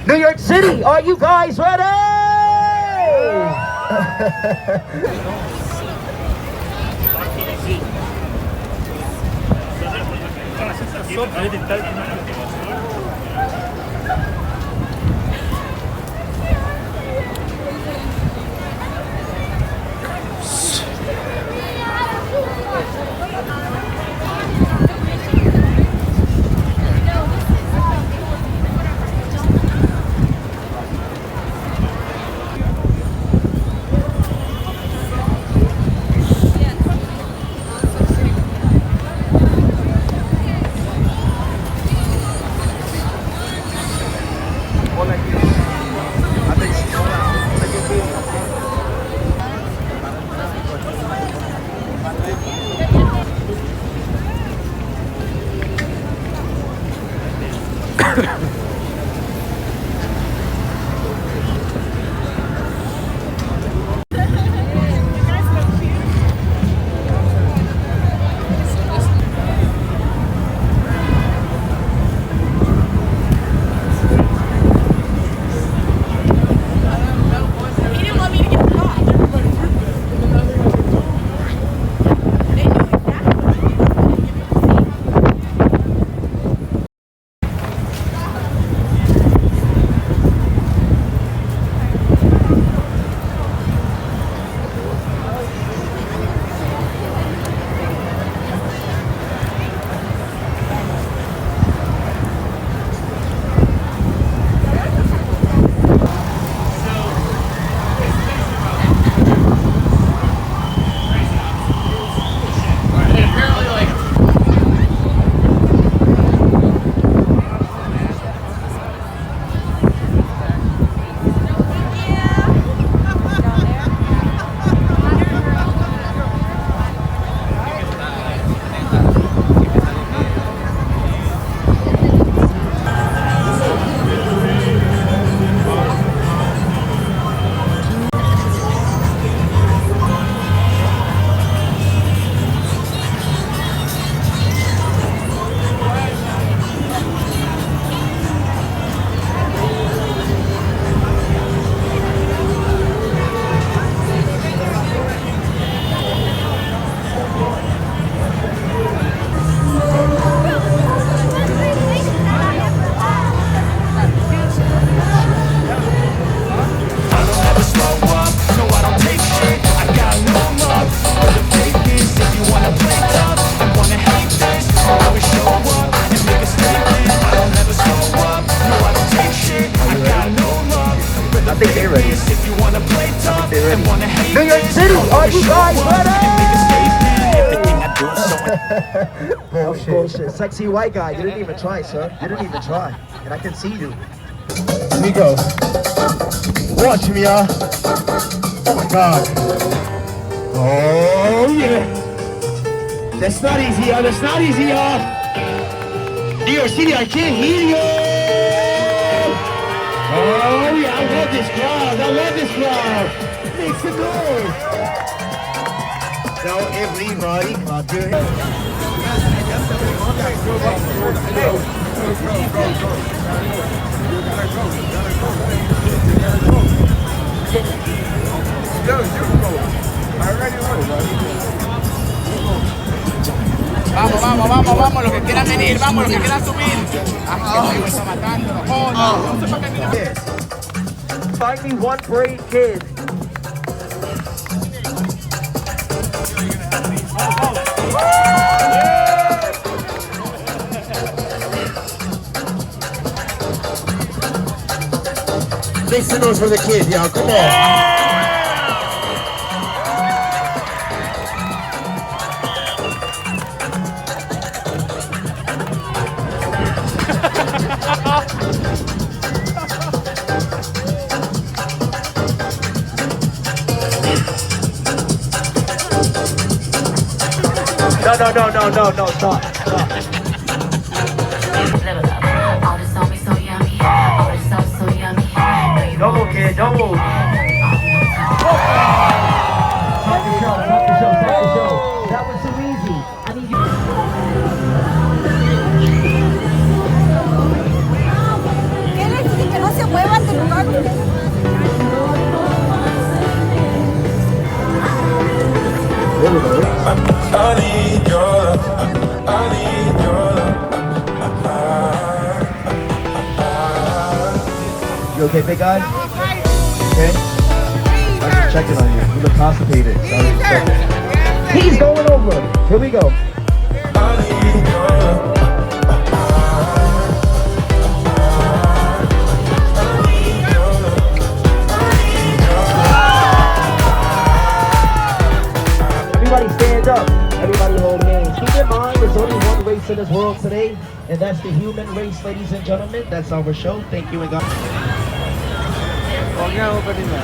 New York City, are you guys ready? I think they're ready. New York City, are you guys ready? Bullshit. Sexy white guy. You didn't even try, sir. You didn't even try. And I can see you. Nico, watch me, y'all. Oh my God. Oh yeah. That's not easy, y'all. That's not easy, y'all. New York City, I can't hear you. Oh yeah, I love this crowd. I love this crowd. Make some noise. Now everybody clap your hands. Vamos, los que quieran venir, vamos, los que quieran subir. Ah, me está matando. Oh, no sé para qué vino. Find me one brave kid. Make some noise for the kid, y'all. Come on. No, stop. Double, kid, double. Stop the show. That was so easy. I need you. ¿Qué le dice que no se mueve? okay, big guy? Okay? I'm just checking on you. You look constipated. He's going over. Here we go. Everybody stand up. Everybody hold hands. Keep in mind there's only one race in this world today, and that's the human race, ladies and gentlemen. That's our show. Thank you and God. Huwag niya openin na.